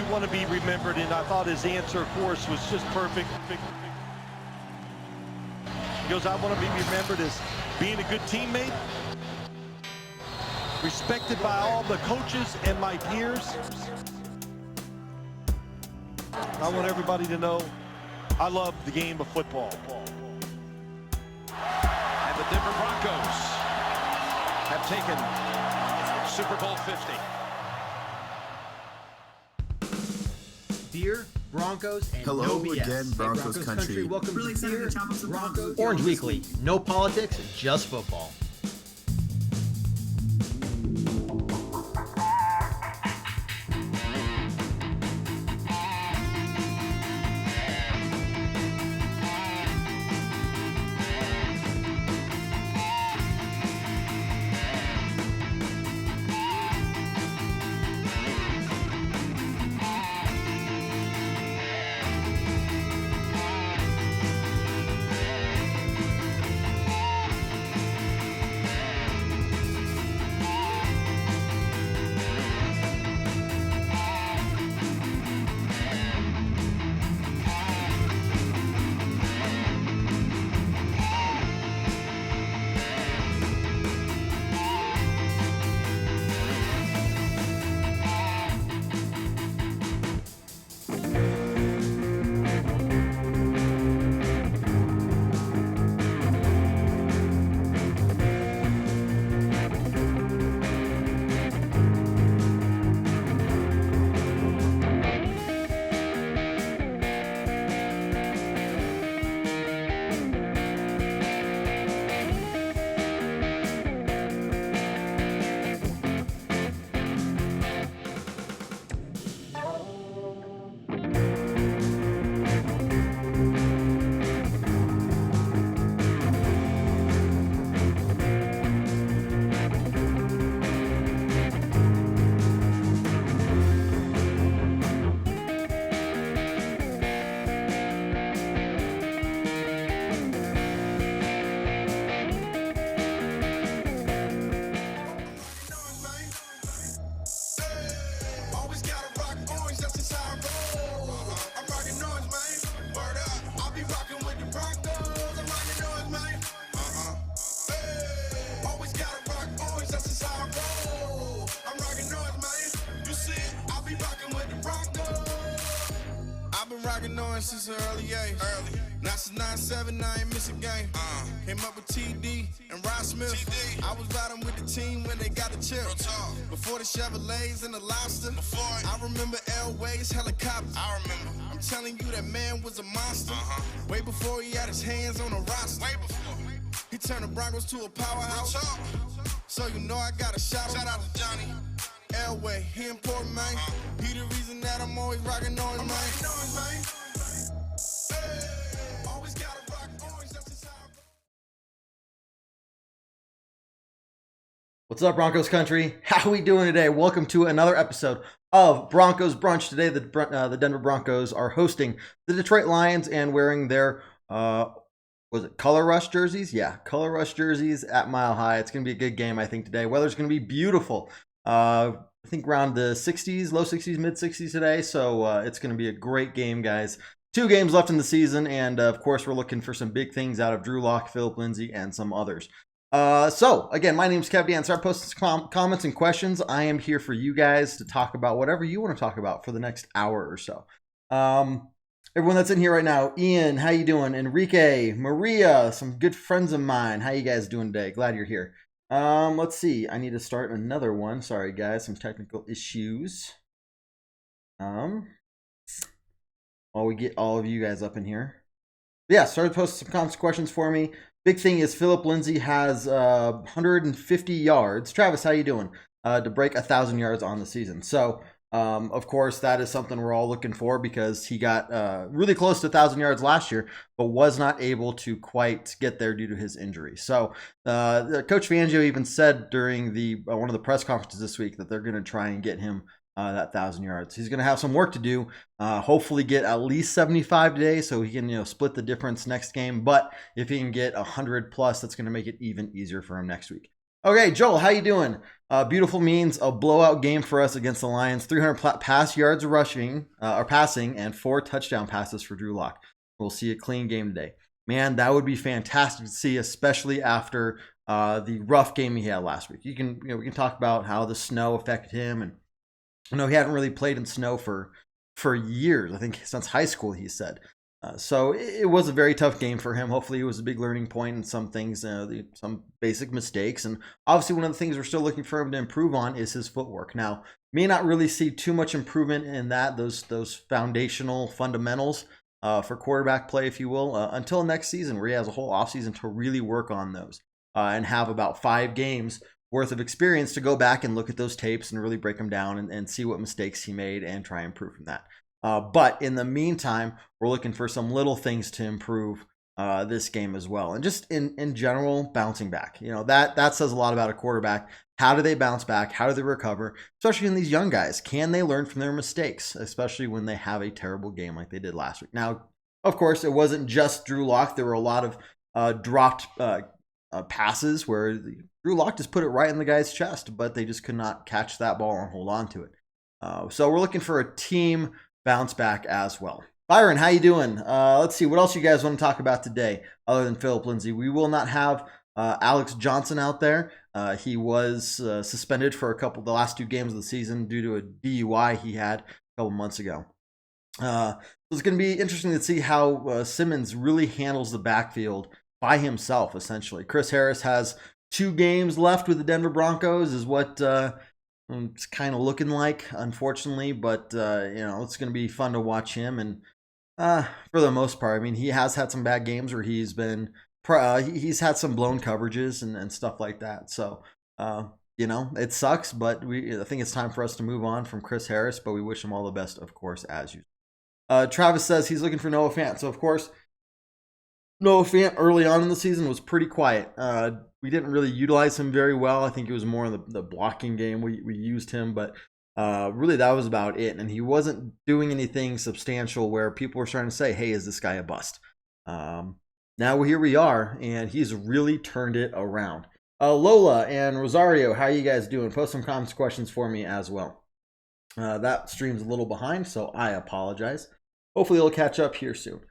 want to be remembered? And I thought his answer, of course, was just perfect. He goes, I want to be remembered as being a good teammate, respected by all the coaches and my peers. I want everybody to know I love the game of football. And the Denver Broncos have taken Super Bowl 50. Beer, Broncos, and Hello no BS. again, Broncos country. Welcome Really to excited Beer, to chop up some Broncos, Broncos. Orange Weekly. No politics, just football. Since an early age. Not since 97, I ain't miss a game. Came up with TD and Rod Smith. I was riding with the team when they got the chip. Before the Chevrolets and the Lobster. I remember Elway's helicopter. I remember. I'm telling you that man was a monster. Way before he had his hands on a roster. Way before. He turned the Broncos to a powerhouse. So you know I got a shout out to Johnny. Elway, he important, man. He the reason that I'm always rocking on his man. What's up, Broncos country? How we doing today? Welcome to another episode of Broncos Brunch. Today, the Denver Broncos are hosting the Detroit Lions and wearing their, was it Color Rush jerseys? Yeah, Color Rush jerseys at Mile High. It's going to be a good game, I think, today. Weather's going to be beautiful. I think around the 60s, low 60s, mid 60s today. So it's going to be a great game, guys. 2 games left in the season, and of course, we're looking for some big things out of Drew Lock, Philip Lindsay, and some others. So again, my name is Kev Dan. Start posting comments and questions. I am here for you guys to talk about whatever you want to talk about for the next hour or so. Everyone that's in here right now, Ian, how you doing? Enrique, Maria, some good friends of mine. How you guys doing today? Glad you're here. Let's see. I need to start another one. Sorry, guys, some technical issues. While we get all of you guys up in here. Yeah, start posting some comments, questions for me. Big thing is Philip Lindsay has 150 yards. Travis, how you doing? To break 1,000 yards on the season. So, of course, that is something we're all looking for because he got really close to 1,000 yards last year, but was not able to quite get there due to his injury. So, Coach Fangio even said during one of the press conferences this week that they're going to try and get him that 1,000 yards. He's going to have some work to do. Hopefully get at least 75 today so he can split the difference next game. But if he can get 100 plus, that's going to make it even easier for him next week. Okay, Joel, how you doing? Beautiful means a blowout game for us against the Lions. 300 pass yards rushing or passing, and 4 touchdown passes for Drew Lock. We'll see a clean game today. Man, that would be fantastic to see, especially after the rough game he had last week. We can talk about how the snow affected him, and he hadn't really played in snow for years. I think since high school, he said. So it was a very tough game for him. Hopefully it was a big learning point in some things, some basic mistakes. And obviously one of the things we're still looking for him to improve on is his footwork. Now, may not really see too much improvement in those foundational fundamentals for quarterback play, if you will, until next season, where he has a whole offseason to really work on those and have about 5 games worth of experience to go back and look at those tapes and really break them down and see what mistakes he made and try and improve from that. But in the meantime, we're looking for some little things to improve this game as well. And just in general, bouncing back. That says a lot about a quarterback. How do they bounce back? How do they recover? Especially in these young guys. Can they learn from their mistakes, especially when they have a terrible game like they did last week? Now, of course, it wasn't just Drew Lock. There were a lot of dropped passes where Drew Lock just put it right in the guy's chest, but they just could not catch that ball and hold on to it. So we're looking for a team bounce back as well. Byron, how you doing? Let's see, what else you guys want to talk about today other than Philip Lindsay? We will not have Alex Johnson out there. He was suspended for the last 2 games of the season due to a DUI he had a couple months ago. So it's going to be interesting to see how Simmons really handles the backfield by himself, essentially. Chris Harris has 2 games left with the Denver Broncos, is what it's kind of looking like, unfortunately, but it's going to be fun to watch him. And for the most part, I mean, he has had some bad games where he's had some blown coverages and stuff like that. So it sucks, but I think it's time for us to move on from Chris Harris. But we wish him all the best, of course, as usual. Travis says he's looking for Noah Fant. So of course, Noah Fant early on in the season was pretty quiet. We didn't really utilize him very well. I think it was more in the blocking game we used him, but really that was about it. And he wasn't doing anything substantial where people were starting to say, hey, is this guy a bust? Now here we are, and he's really turned it around. Lola and Rosario, how are you guys doing? Post some comments, questions for me as well. That stream's a little behind, so I apologize. Hopefully it'll catch up here soon.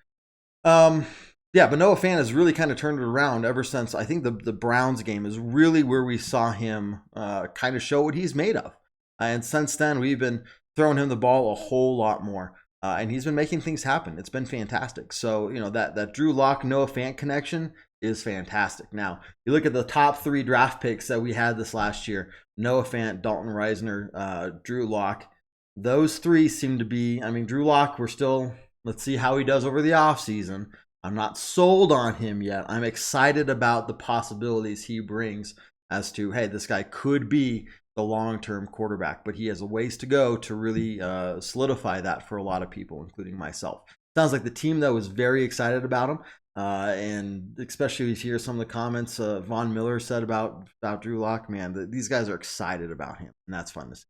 Yeah, but Noah Fant has really kind of turned it around ever since. I think the Browns game is really where we saw him kind of show what he's made of. And since then, we've been throwing him the ball a whole lot more. And he's been making things happen. It's been fantastic. So, that Drew Lock, Noah Fant connection is fantastic. Now, you look at the top 3 draft picks that we had this last year, Noah Fant, Dalton Reisner, Drew Lock. Those 3 seem to be, Drew Lock, let's see how he does over the offseason. I'm not sold on him yet. I'm excited about the possibilities he brings as to, hey, this guy could be the long-term quarterback, but he has a ways to go to really solidify that for a lot of people, including myself. Sounds like the team, though, is very excited about him, and especially if you hear some of the comments Von Miller said about Drew Lock, man, these guys are excited about him, and that's fun to see.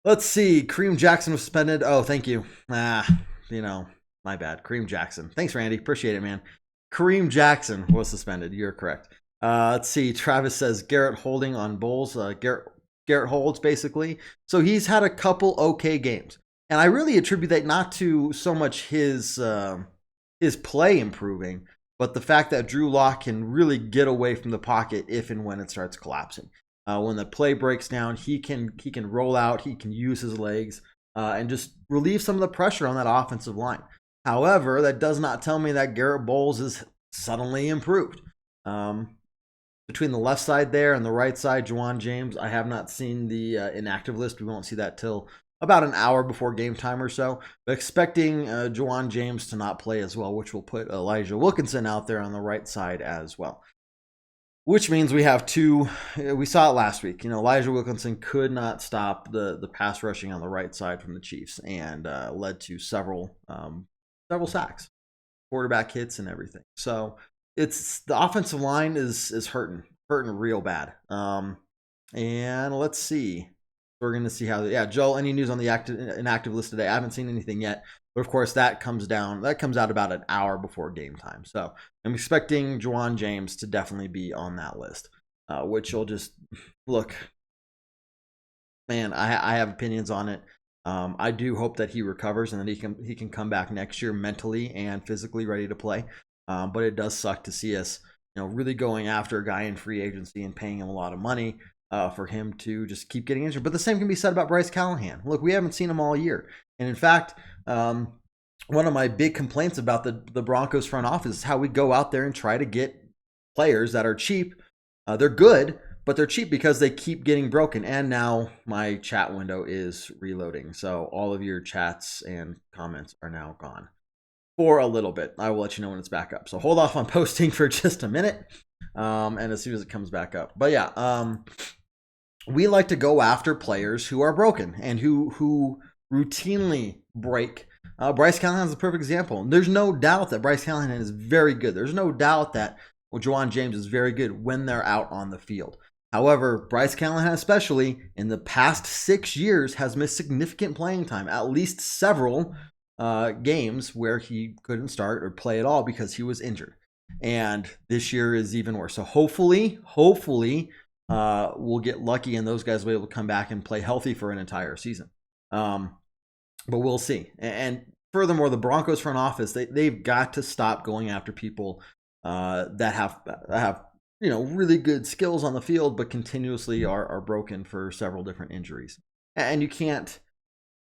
Let's see. Kareem Jackson was suspended. Oh, thank you. My bad. Kareem Jackson. Thanks, Randy. Appreciate it, man. Kareem Jackson was suspended. You're correct. Let's see. Travis says Garrett holding on Bulls. Garrett holds, basically. So he's had a couple okay games. And I really attribute that not to so much his play improving, but the fact that Drew Lock can really get away from the pocket if and when it starts collapsing. When the play breaks down, he can roll out. He can use his legs and just relieve some of the pressure on that offensive line. However, that does not tell me that Garrett Bowles is suddenly improved. Between the left side there and the right side, Juwan James, I have not seen the inactive list. We won't see that till about an hour before game time or so. But expecting Juwan James to not play as well, which will put Elijah Wilkinson out there on the right side as well. Which means we have 2. We saw it last week. Elijah Wilkinson could not stop the pass rushing on the right side from the Chiefs, and led to several sacks, quarterback hits, and everything. So it's the offensive line is hurting real bad. And let's see. We're going to see how. Yeah, Joel. Any news on the inactive list today? I haven't seen anything yet, but of course that comes out about an hour before game time. So I'm expecting Juwan James to definitely be on that list. which will just look, man, I have opinions on it. I do hope that he recovers and that he can come back next year mentally and physically ready to play. But it does suck to see us, really going after a guy in free agency and paying him a lot of money for him to just keep getting injured. But the same can be said about Bryce Callahan. Look, we haven't seen him all year. And in fact, one of my big complaints about the Broncos front office is how we go out there and try to get players that are cheap. They're good, but they're cheap because they keep getting broken. And now my chat window is reloading. So all of your chats and comments are now gone for a little bit. I will let you know when it's back up. So hold off on posting for just a minute. And as soon as it comes back up. But yeah, we like to go after players who are broken and who routinely break. Bryce Callahan is a perfect example. There's no doubt that Bryce Callahan is very good. There's no doubt that Juwan James is very good when they're out on the field. However, Bryce Callahan especially in the past 6 years has missed significant playing time, at least several games where he couldn't start or play at all because he was injured. And this year is even worse. So hopefully we'll get lucky and those guys will be able to come back and play healthy for an entire season. But we'll see. And furthermore, the Broncos front office, they've got to stop going after people that have really good skills on the field, but continuously are broken for several different injuries. And you can't,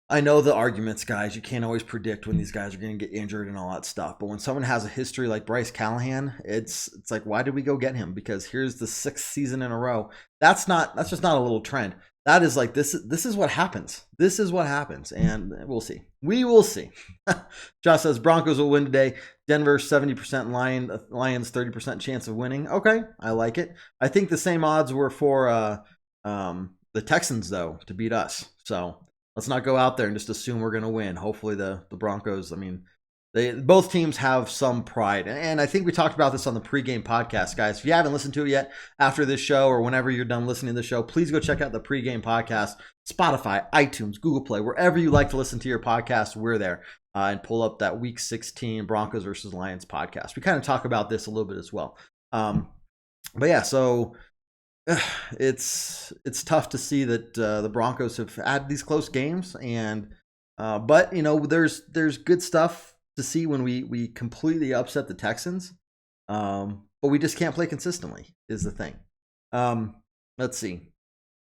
I know the arguments, guys, you can't always predict when these guys are going to get injured and all that stuff. But when someone has a history like Bryce Callahan, it's like, why did we go get him? Because here's the 6th season in a row. That's just not a little trend. That is like, this is what happens. This is what happens. And we'll see. We will see. Josh says Broncos will win today. Denver 70% Lions 30% chance of winning. Okay, I like it. I think the same odds were for the Texans though to beat us. So let's not go out there and just assume we're going to win. Hopefully the Broncos, both teams have some pride. And I think we talked about this on the pregame podcast, guys. If you haven't listened to it yet after this show or whenever you're done listening to the show, please go check out the pregame podcast, Spotify, iTunes, Google Play, wherever you like to listen to your podcast, we're there. And pull up that Week 16 Broncos versus Lions podcast. We kind of talk about this a little bit as well. But yeah, so it's tough to see that the Broncos have had these close games, and but there's good stuff to see when we completely upset the Texans, but we just can't play consistently is the thing. Let's see.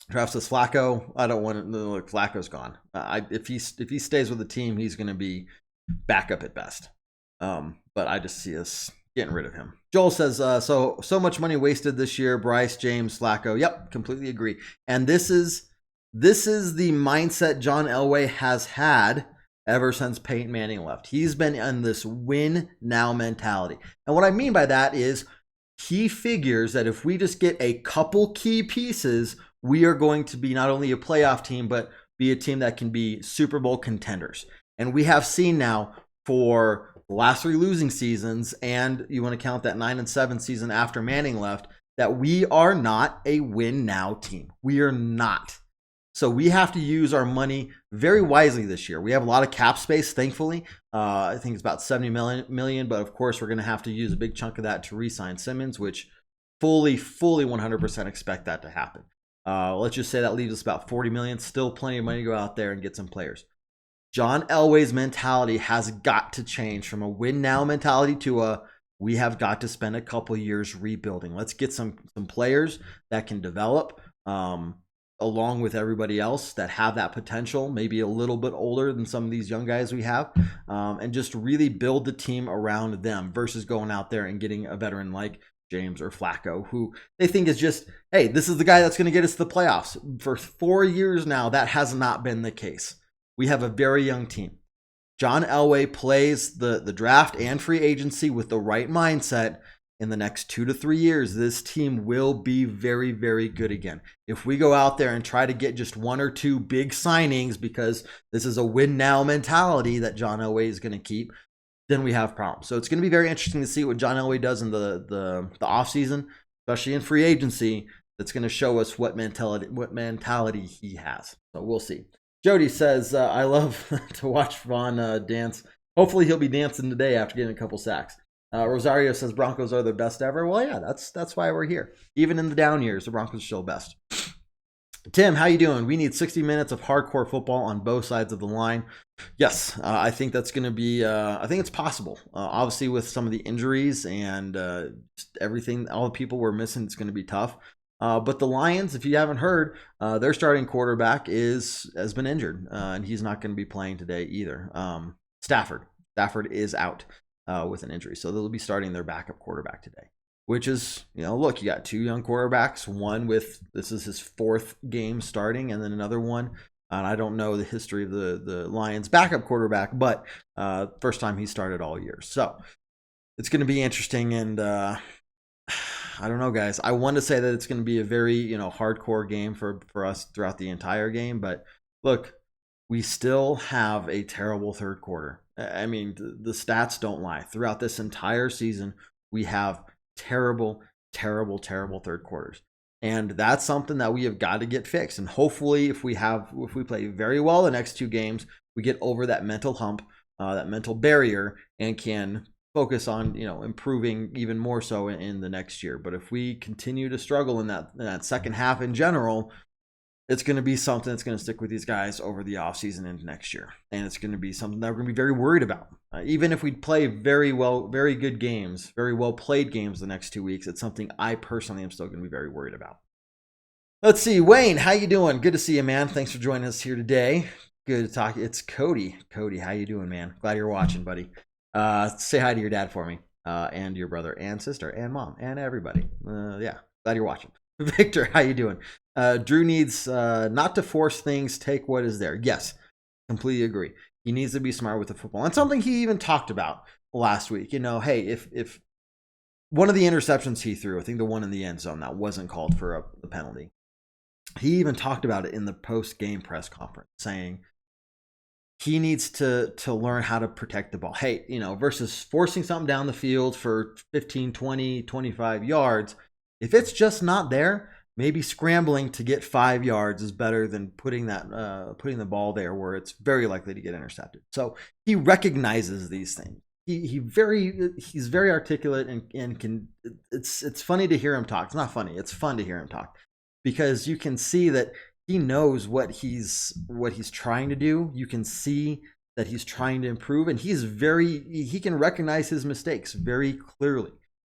Travis says Flacco. I don't want to look. Flacco's gone. If he stays with the team, he's going to be backup at best. But I just see us getting rid of him. Joel says so much money wasted this year. Bryce, James, Flacco. Yep, completely agree. And this is the mindset John Elway has had ever since Peyton Manning left. He's been in this win now mentality. And what I mean by that is he figures that if we just get a couple key pieces, we are going to be not only a playoff team, but be a team that can be Super Bowl contenders. And we have seen now for the last 3 losing seasons, and you want to count that 9-7 season after Manning left, that we are not a win now team. We are not. So we have to use our money very wisely this year. We have a lot of cap space, thankfully. I think it's about $70 million, but of course we're going to have to use a big chunk of that to re-sign Simmons, which fully 100% expect that to happen. Let's just say that leaves us about $40 million. Still plenty of money to go out there and get some players. John Elway's mentality has got to change from a win now mentality to a we have got to spend a couple years rebuilding. Let's get some players that can develop along with everybody else that have that potential, maybe a little bit older than some of these young guys we have, and just really build the team around them versus going out there and getting a veteran like James or Flacco, who they think is just, hey, this is the guy that's going to get us to the playoffs. For 4 years now, that has not been the case. We have a very young team. John Elway plays the draft and free agency with the right mindset. In the next 2 to 3 years, this team will be very, very good again. If we go out there and try to get just 1 or 2 big signings because this is a win now mentality that John Elway is going to keep, then we have problems. So it's going to be very interesting to see what John Elway does in the offseason, especially in free agency. That's going to show us what mentality he has. So we'll see. Jody says, I love to watch Vaughn dance. Hopefully he'll be dancing today after getting a couple sacks. Rosario says Broncos are the best ever. Well, yeah, that's why we're here. Even in the down years, the Broncos are still best. Tim, how you doing? We need 60 minutes of hardcore football on both sides of the line. Yes, I think that's going to be, I think it's possible. Obviously, with some of the injuries and everything, all the people we're missing, it's going to be tough. But the Lions, if you haven't heard, their starting quarterback has been injured, and he's not going to be playing today either. Stafford is out with an injury, so they'll be starting their backup quarterback today. Which is, look, you got two young quarterbacks, one this is his fourth game starting, and then another one. And I don't know the history of the Lions backup quarterback, but first time he started all year. So it's going to be interesting. And I don't know, guys. I want to say that it's going to be a very, hardcore game for us throughout the entire game. But look, we still have a terrible third quarter. I mean, the stats don't lie. Throughout this entire season, we have terrible third quarters, and that's something that we have got to get fixed. And hopefully, if we play very well the next two games, we get over that mental hump, that mental barrier, and can focus on improving even more so in the next year. But if we continue to struggle in that second half in general, it's going to be something that's going to stick with these guys over the offseason into next year. And it's going to be something that we're going to be very worried about. Even if we play very good games, very well played games the next 2 weeks, it's something I personally am still going to be very worried about. Let's see. Wayne, how you doing? Good to see you, man. Thanks for joining us here today. Good to talk. It's Cody. Cody, how you doing, man? Glad you're watching, buddy. Say hi to your dad for me, and your brother and sister and mom and everybody. Yeah, glad you're watching. Victor, how you doing? Drew needs not to force things, take what is there. Yes, completely agree. He needs to be smart with the football. And something he even talked about last week. Hey, if one of the interceptions he threw, I think the one in the end zone, that wasn't called for the penalty. He even talked about it in the post-game press conference, saying he needs to learn how to protect the ball. Hey, versus forcing something down the field for 15, 20, 25 yards, if it's just not there, maybe scrambling to get 5 yards is better than putting the ball there where it's very likely to get intercepted. So he recognizes these things. He's very articulate and can. It's funny to hear him talk. It's not funny. It's fun to hear him talk because you can see that he knows what he's trying to do. You can see that he's trying to improve, and he can recognize his mistakes very clearly,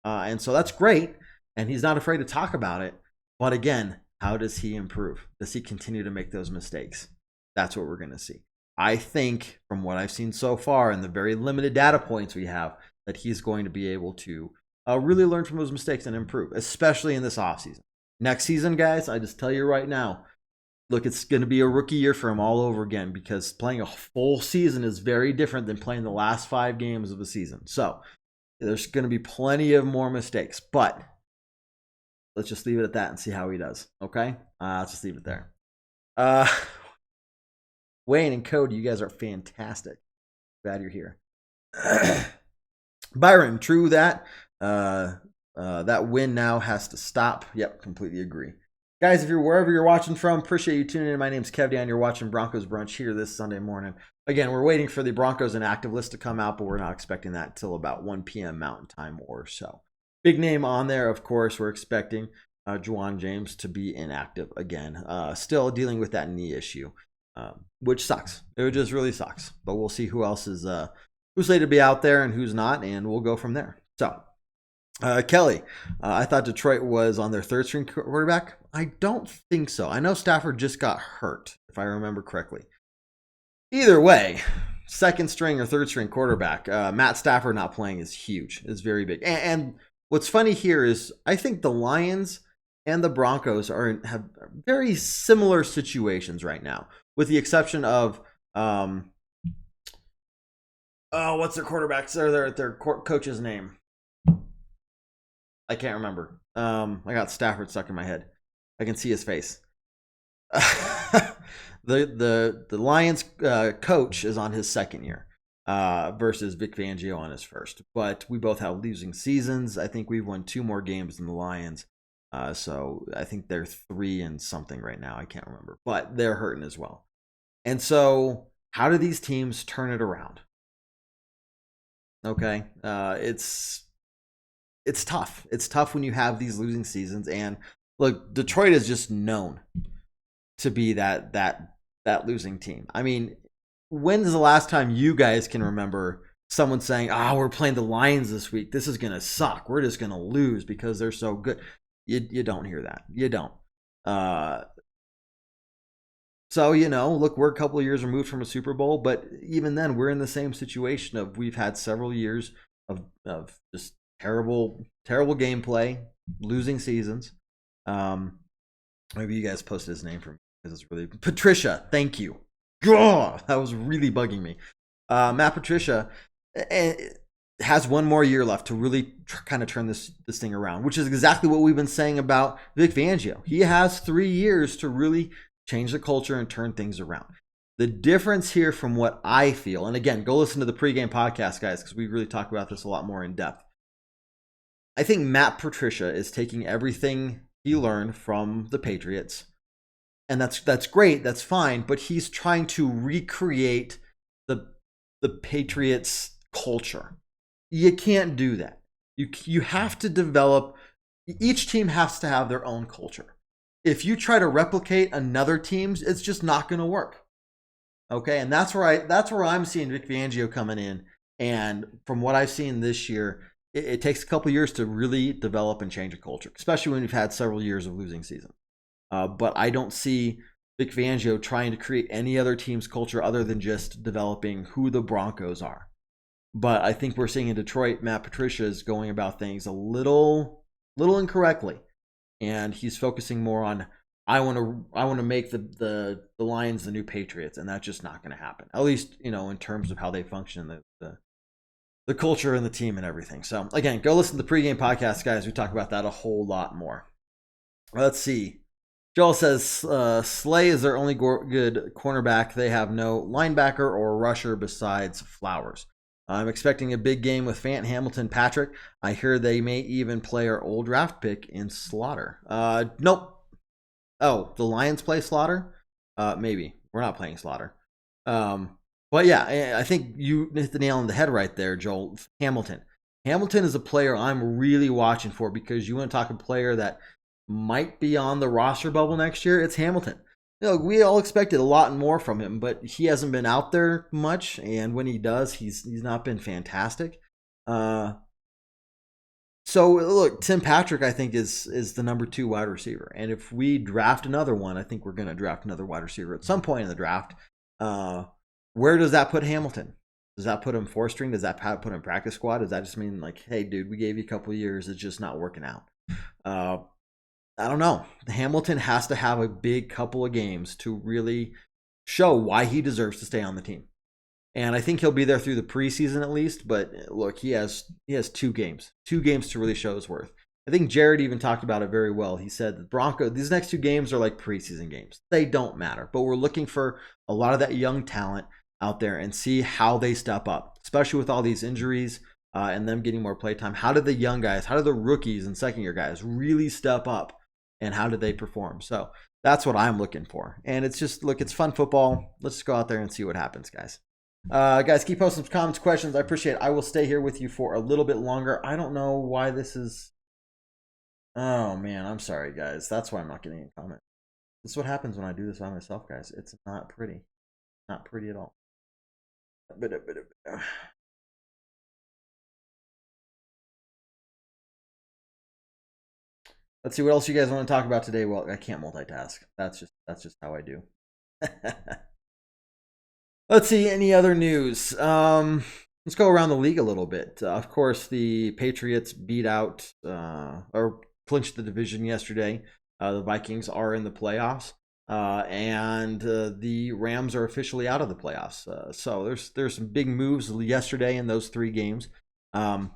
and so that's great. And he's not afraid to talk about it. But again, how does he improve? Does he continue to make those mistakes? That's what we're going to see. I think from what I've seen so far and the very limited data points we have, that he's going to be able to really learn from those mistakes and improve, especially in this offseason. Next season, guys, I just tell you right now, look, it's going to be a rookie year for him all over again because playing a full season is very different than playing the last 5 games of a season. So there's going to be plenty of more mistakes, but let's just leave it at that and see how he does. Okay? Let's just leave it there. Wayne and Cody, you guys are fantastic. Glad you're here. Byron, true that. That win now has to stop. Yep, completely agree. Guys, if you're wherever you're watching from, appreciate you tuning in. My name's Kev Dan. You're watching Broncos Brunch here this Sunday morning. Again, we're waiting for the Broncos inactive list to come out, but we're not expecting that until about 1 p.m. Mountain Time or so. Big name on there, of course. We're expecting Juwan James to be inactive again. Still dealing with that knee issue, which sucks. It just really sucks. But we'll see who else is who's slated to be out there and who's not, and we'll go from there. So, Kelly, I thought Detroit was on their third string quarterback. I don't think so. I know Stafford just got hurt, if I remember correctly. Either way, second string or third string quarterback, Matt Stafford not playing is huge. It's very big. And what's funny here is I think the Lions and the Broncos have very similar situations right now, with the exception of what's their quarterbacks? Their coach's name? I can't remember. I got Stafford stuck in my head. I can see his face. The Lions coach is on his second year versus Vic Fangio on his first. But we both have losing seasons. I think we've won 2 more games than the Lions. So I think they're 3 and something right now. I can't remember. But they're hurting as well. And so how do these teams turn it around? Okay, it's tough. It's tough when you have these losing seasons. And look, Detroit is just known to be that losing team. I mean, when's the last time you guys can remember someone saying, "Ah, we're playing the Lions this week. This is gonna suck. We're just gonna lose because they're so good." You don't hear that. You don't. So, look, we're a couple of years removed from a Super Bowl, but even then, we're in the same situation of we've had several years of just terrible gameplay, losing seasons. Maybe you guys posted his name for me because it's really Patricia. Thank you. God, that was really bugging me. Matt Patricia has one more year left to really kind of turn this thing around, which is exactly what we've been saying about Vic Fangio. He has 3 years to really change the culture and turn things around. The difference here from what I feel, and again, go listen to the pregame podcast, guys, because we really talk about this a lot more in depth. I think Matt Patricia is taking everything he learned from the Patriots, and that's great, that's fine, but he's trying to recreate the Patriots culture. You can't do that. You have to develop. Each team has to have their own culture. If you try to replicate another team's, it's just not going to work. Okay, and that's where I'm seeing Vic Fangio coming in. And from what I've seen this year, it takes a couple years to really develop and change a culture, especially when you've had several years of losing season. But I don't see Vic Fangio trying to create any other team's culture other than just developing who the Broncos are. But I think we're seeing in Detroit, Matt Patricia is going about things a little incorrectly. And he's focusing more on, I want to make the Lions the new Patriots, and that's just not going to happen. At least, in terms of how they function, the culture and the team and everything. So again, go listen to the pregame podcast, guys. We talk about that a whole lot more. Let's see. Joel says Slay is their only good cornerback. They have no linebacker or rusher besides Flowers. I'm expecting a big game with Fant, Hamilton, Patrick. I hear they may even play our old draft pick in Slaughter. Nope. Oh, the Lions play Slaughter? Maybe. We're not playing Slaughter. But yeah, I think you hit the nail on the head right there, Joel. Hamilton. Hamilton is a player I'm really watching for, because you want to talk a player that might be on the roster bubble next year. It's Hamilton. We all expected a lot more from him, but he hasn't been out there much, and when he does, he's not been fantastic. So look, Tim Patrick, I think, is the number 2 wide receiver, and if we draft another one, I think we're going to draft another wide receiver at some point in the draft. Where does that put Hamilton? Does that put him 4th string? Does that put him practice squad? Does that just mean like, hey, dude, we gave you a couple of years, it's just not working out? I don't know. Hamilton has to have a big couple of games to really show why he deserves to stay on the team. And I think he'll be there through the preseason at least. But look, he has 2 games. 2 games to really show his worth. I think Jared even talked about it very well. He said the Broncos, these next 2 games are like preseason games. They don't matter. But we're looking for a lot of that young talent out there and see how they step up, especially with all these injuries and them getting more playtime. How did the young guys, how did the rookies and second-year guys really step up? And how did they perform? So that's what I'm looking for. And it's just, look, it's fun football. Let's just go out there and see what happens, guys. Guys, keep posting some comments, questions. I appreciate it. I will stay here with you for a little bit longer. I don't know why this is. Oh, man, I'm sorry, guys. That's why I'm not getting a comment. This is what happens when I do this by myself, guys. It's not pretty. Not pretty at all. Let's see what else you guys want to talk about today. Well, I can't multitask. That's just how I do. Let's see, any other news? Let's go around the league a little bit. Of course, the Patriots beat out or clinched the division yesterday. The Vikings are in the playoffs, and the Rams are officially out of the playoffs. So there's some big moves yesterday in those 3 games, and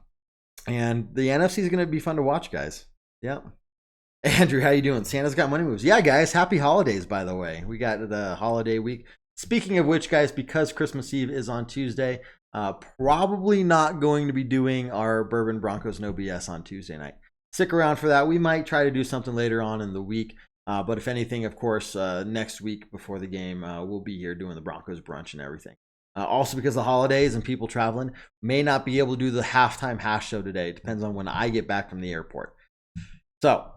the NFC is going to be fun to watch, guys. Yeah. Andrew, how you doing? Santa's got money moves. Yeah, guys, happy holidays, by the way. We got the holiday week. Speaking of which, guys, because Christmas Eve is on Tuesday, probably not going to be doing our Bourbon Broncos No BS on Tuesday night. Stick around for that. We might try to do something later on in the week. But if anything, of course, next week before the game, we'll be here doing the Broncos Brunch and everything. Also because of the holidays and people traveling, may not be able to do the halftime hash show today. It depends on when I get back from the airport. So,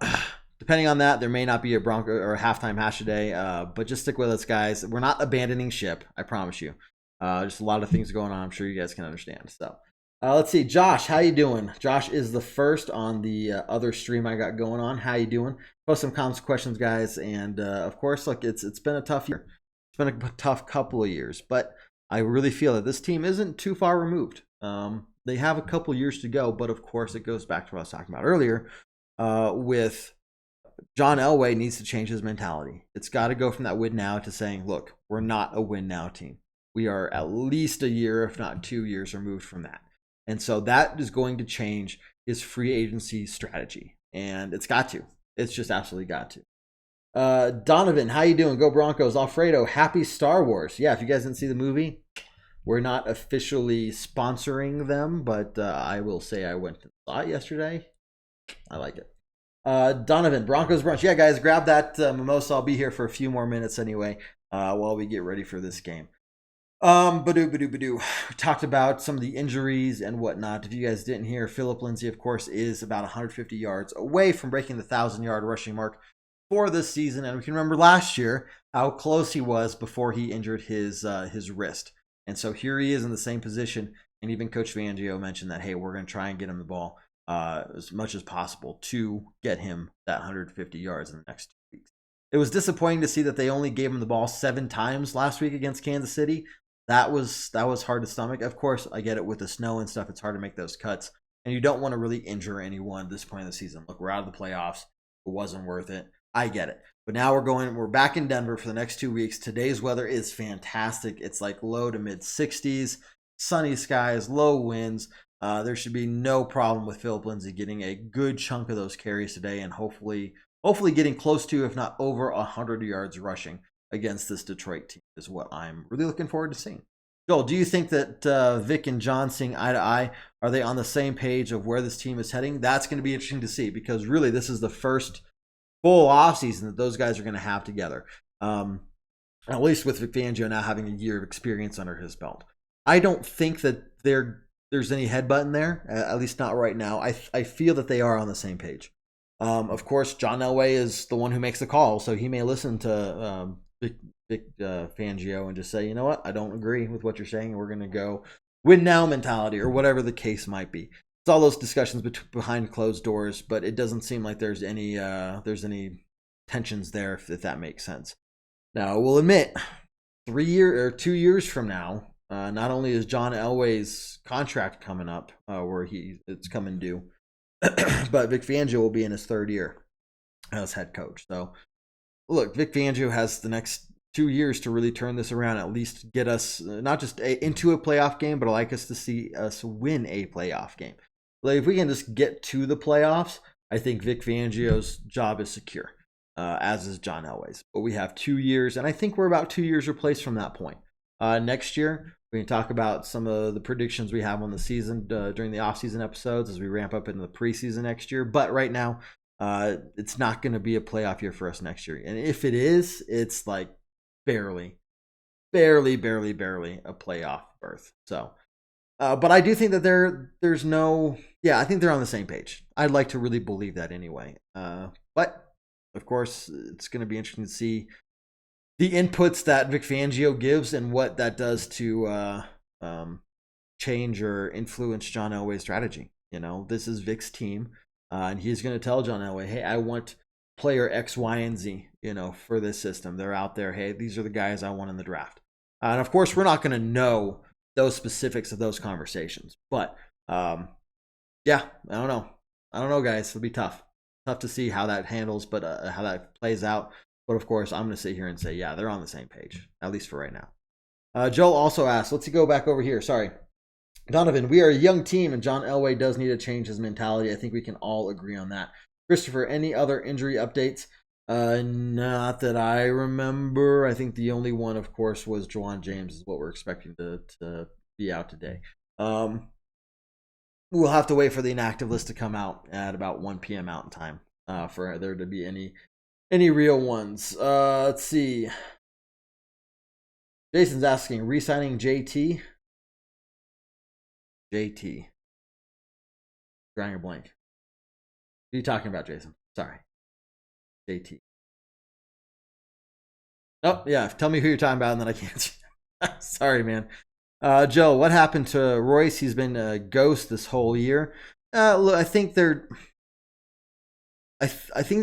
depending on that, there may not be a Bronco or a halftime hash today. But just stick with us, guys. We're not abandoning ship, I promise you. Just a lot of things going on. I'm sure you guys can understand. So, let's see, Josh, how you doing? Josh is the first on the other stream I got going on. How you doing? Post some comments, questions, guys, and of course, look, it's been a tough year. It's been a tough couple of years, but I really feel that this team isn't too far removed. They have a couple years to go, but of course, it goes back to what I was talking about earlier. With John Elway needs to change his mentality. It's got to go from that win now to saying, look, we're not a win now team. We are at least a year, if not 2 years removed from that. And so that is going to change his free agency strategy. And it's got to. It's just absolutely got to. Donovan, how you doing? Go Broncos. Alfredo, happy Star Wars. Yeah, if you guys didn't see the movie, we're not officially sponsoring them, but I will say I went and saw it yesterday. I like it. Donovan, Broncos Brunch. Yeah, guys, grab that mimosa. I'll be here for a few more minutes anyway while we get ready for this game. We talked about some of the injuries and whatnot. If you guys didn't hear, Philip Lindsay, of course, is about 150 yards away from breaking the 1,000-yard rushing mark for this season. And we can remember last year how close he was before he injured his wrist. And so here he is in the same position. And even Coach Fangio mentioned that, hey, we're going to try and get him the ball as much as possible to get him that 150 yards in the next 2 weeks. It was disappointing to see that they only gave him the ball 7 times last week against Kansas City. That was hard to stomach. Of course, I get it with the snow and stuff. It's hard to make those cuts. And you don't want to really injure anyone at this point in the season. Look, we're out of the playoffs. It wasn't worth it. I get it. But now we're back in Denver for the next 2 weeks. Today's weather is fantastic. It's like low to mid 60s, sunny skies, low winds. There should be no problem with Philip Lindsay getting a good chunk of those carries today and hopefully getting close to, if not over, 100 yards rushing against this Detroit team is what I'm really looking forward to seeing. Joel, do you think that Vic and John seeing eye to eye, are they on the same page of where this team is heading? That's going to be interesting to see because really this is the first full offseason that those guys are going to have together. At least with Vic Fangio now having a year of experience under his belt. I don't think that there's any headbutting there, at least not right now. I feel that they are on the same page. Of course, John Elway is the one who makes the call, so he may listen to Vic Fangio and just say, you know what, I don't agree with what you're saying. We're going to go win now mentality or whatever the case might be. It's all those discussions behind closed doors, but it doesn't seem like there's any tensions there, if that makes sense. Now, we'll admit, 2 years from now, not only is John Elway's contract coming up, where it's coming due, but Vic Fangio will be in his 3rd year as head coach. So, look, Vic Fangio has the next 2 years to really turn this around, at least get us not just into a playoff game, but I like us to see us win a playoff game. Like, if we can just get to the playoffs, I think Vic Fangio's job is secure, as is John Elway's. But we have 2 years, and I think we're about 2 years replaced from that point. Next year, we can talk about some of the predictions we have on the season during the offseason episodes as we ramp up into the preseason next year. But right now, it's not going to be a playoff year for us next year. And if it is, it's like barely a playoff berth. So, but I do think that there's no, I think they're on the same page. I'd like to really believe that anyway. But of course, it's going to be interesting to see the inputs that Vic Fangio gives and what that does to change or influence John Elway's strategy. You know, this is Vic's team, and he's going to tell John Elway, hey, I want player X, Y, and Z, for this system. They're out there. Hey, these are the guys I want in the draft. And of course, we're not going to know those specifics of those conversations. But, I don't know, guys. It'll be tough. Tough to see how that handles, but how that plays out. But of course, I'm going to sit here and say, yeah, they're on the same page, at least for right now. Joel also asked, let's go back over here. Sorry. Donovan, we are a young team, and John Elway does need to change his mentality. I think we can all agree on that. Christopher, any other injury updates? Not that I remember. I think the only one, of course, was Juwan James is what we're expecting to be out today. We'll have to wait for the inactive list to come out at about 1 p.m. Mountain Time for there to be any real ones. Let's see. Jason's asking, re-signing JT? JT. Drawing a blank. What are you talking about, Jason? Sorry. JT. Oh, yeah. Tell me who you're talking about, and then I can't. Sorry, man. Joe, what happened to Royce? He's been a ghost this whole year. Look, I think they're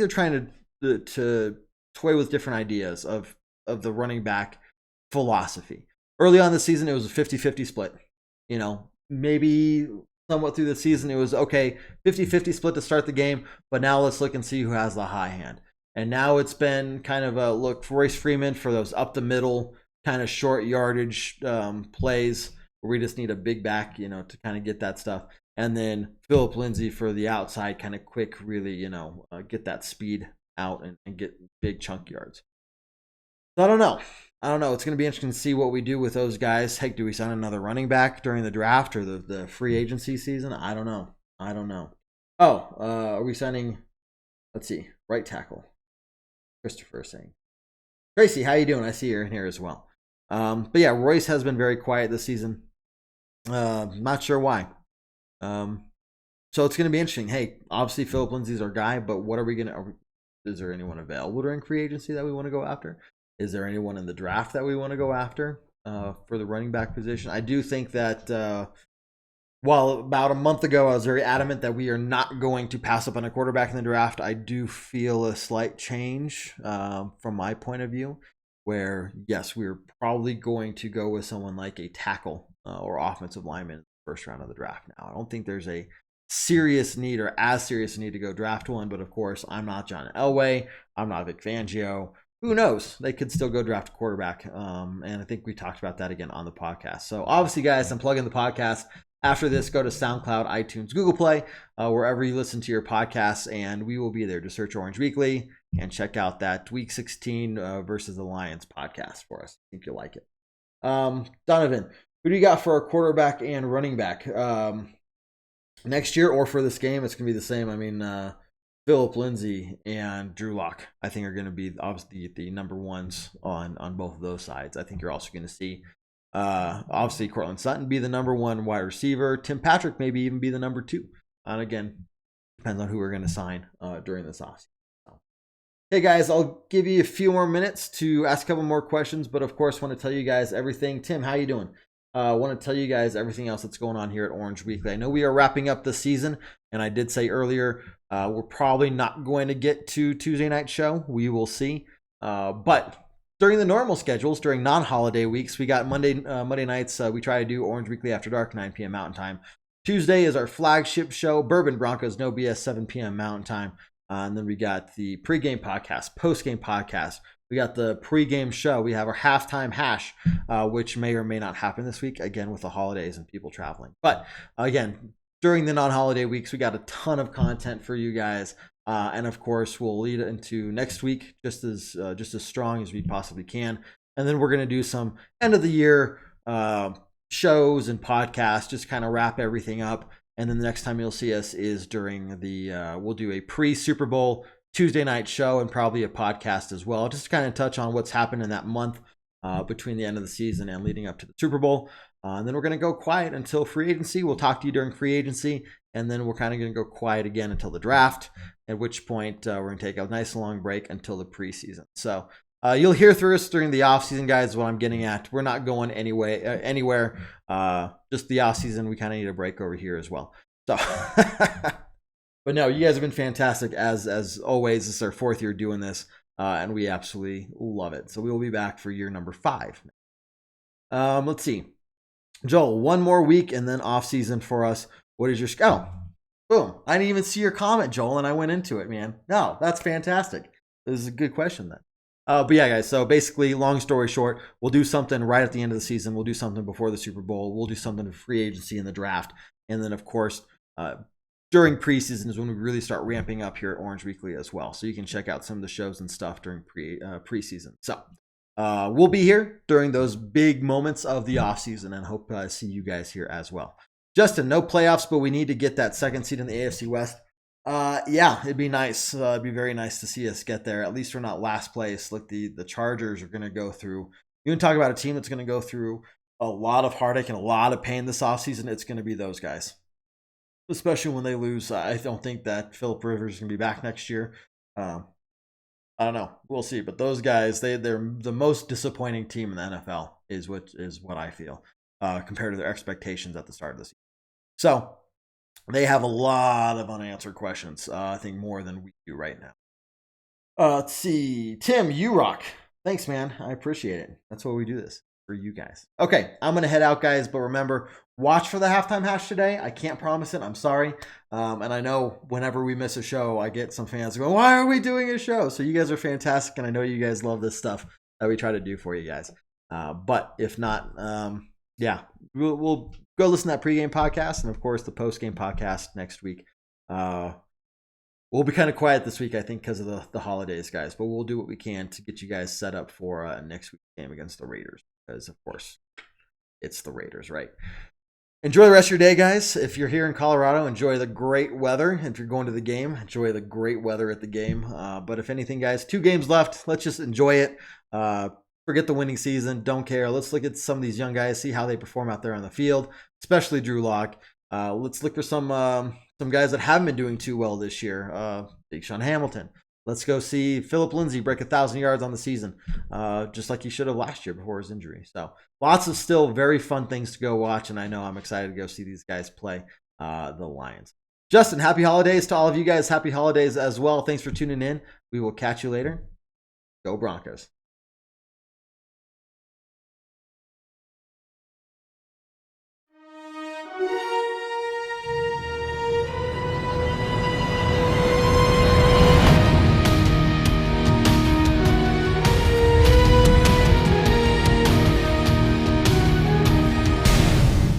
trying to toy with different ideas of the running back philosophy. Early on the season, it was a 50-50 split. You know, maybe somewhat through the season, it was okay, 50-50 split to start the game, but now let's look and see who has the high hand. And now it's been kind of a look for Royce Freeman for those up the middle, kind of short yardage plays where we just need a big back, you know, to kind of get that stuff. And then Phillip Lindsay for the outside, kind of quick, really, you know, get that speed out and get big chunk yards. So I don't know. It's going to be interesting to see what we do with those guys. Heck, do we sign another running back during the draft or the free agency season? I don't know. Oh, are we signing, let's see, right tackle? Christopher saying. Tracy, how you doing? I see you're in here as well. But yeah, Royce has been very quiet this season. Not sure why. So it's going to be interesting. Hey, obviously Phillip Lindsay's our guy, but what are we going to, is there anyone available during free agency that we want to go after? Is there anyone in the draft that we want to go after for the running back position? I do think that while about a month ago I was very adamant that we are not going to pass up on a quarterback in the draft, I do feel a slight change from my point of view where, yes, we're probably going to go with someone like a tackle or offensive lineman in the first round of the draft now. I don't think there's a serious need or as serious a need to go draft one, but of course, I'm not John Elway. I'm not Vic Fangio. Who knows? They could still go draft a quarterback. And I think we talked about that again on the podcast. So obviously, guys, I'm plugging the podcast. After this, go to SoundCloud, iTunes, Google Play, wherever you listen to your podcasts, and we will be there. Just search Orange Weekly and check out that Week 16 versus the Lions podcast for us. I think you'll like it. Donovan, who do you got for a quarterback and running back? Next year or for this game, it's going to be the same. I mean, Phillip Lindsay and Drew Lock, I think, are going to be obviously the number ones on both of those sides. I think you're also going to see obviously Cortland Sutton be the number one wide receiver. Tim Patrick maybe even be the number two. And again, depends on who we're going to sign during this offseason. So, hey guys, I'll give you a few more minutes to ask a couple more questions, but of course, want to tell you guys everything. Tim, how you doing? I want to tell you guys everything else that's going on here at Orange Weekly. I know we are wrapping up the season, and I did say earlier we're probably not going to get to Tuesday night show. We will see. But during the normal schedules, during non-holiday weeks, we got Monday nights. We try to do Orange Weekly After Dark, 9 p.m. Mountain Time. Tuesday is our flagship show, Bourbon Broncos, No BS, 7 p.m. Mountain Time. And then we got the pregame podcast, postgame podcast. We got the pregame show. We have our halftime hash, which may or may not happen this week, again, with the holidays and people traveling. But again, during the non-holiday weeks, we got a ton of content for you guys. And of course, we'll lead into next week just as strong as we possibly can. And then we're going to do some end of the year shows and podcasts, just kind of wrap everything up. And then the next time you'll see us is during we'll do a pre-Super Bowl Tuesday night show and probably a podcast as well, just to kind of touch on what's happened in that month between the end of the season and leading up to the Super Bowl. And then we're going to go quiet until free agency. We'll talk to you during free agency, and then we're kind of going to go quiet again until the draft, at which point we're going to take a nice long break until the preseason. So you'll hear through us during the offseason, guys, is what I'm getting at. We're not going anywhere. Just the offseason, we kind of need a break over here as well. So, but no, you guys have been fantastic as always. This is our fourth year doing this, and we absolutely love it. So we will be back for year number 5. Let's see. Joel, one more week and then off season for us. What is your schedule? Boom. I didn't even see your comment, Joel, and I went into it, man. No, that's fantastic. This is a good question then. But yeah, guys, so basically, long story short, we'll do something right at the end of the season. We'll do something before the Super Bowl. We'll do something for free agency in the draft. And then, of course, during preseason is when we really start ramping up here at Orange Weekly as well. So you can check out some of the shows and stuff during preseason. So we'll be here during those big moments of the offseason and hope to see you guys here as well. Justin, no playoffs, but we need to get that second seed in the AFC West. Yeah, it'd be nice. It'd be very nice to see us get there. At least we're not last place. Look, the Chargers are going to go through You can talk about a team that's going to go through a lot of heartache and a lot of pain this offseason. It's going to be those guys, especially when they lose. I don't think that Phillip Rivers is going to be back next year. I don't know. We'll see. But those guys, they're the most disappointing team in the NFL is what I feel compared to their expectations at the start of the season. So they have a lot of unanswered questions, I think more than we do right now. Let's see. Tim, you rock. Thanks, man. I appreciate it. That's why we do this, for you guys. Okay, I'm going to head out, guys. But remember, watch for the halftime hash today. I can't promise it. I'm sorry. And I know whenever we miss a show, I get some fans going, why are we doing a show? So you guys are fantastic. And I know you guys love this stuff that we try to do for you guys. But if not, yeah, we'll go listen to that pregame podcast. And, of course, the postgame podcast next week. We'll be kind of quiet this week, I think, because of the holidays, guys. But we'll do what we can to get you guys set up for next week's game against the Raiders. Because, of course, it's the Raiders, right? Enjoy the rest of your day, guys. If you're here in Colorado, enjoy the great weather. If you're going to the game, enjoy the great weather at the game. But if anything, guys, 2 games left. Let's just enjoy it. Forget the winning season. Don't care. Let's look at some of these young guys, see how they perform out there on the field, especially Drew Lock. Let's look for some guys that haven't been doing too well this year. Big Sean Hamilton. Let's go see Philip Lindsay break 1,000 yards on the season, just like he should have last year before his injury. So lots of still very fun things to go watch, and I know I'm excited to go see these guys play the Lions. Justin, happy holidays to all of you guys. Happy holidays as well. Thanks for tuning in. We will catch you later. Go Broncos.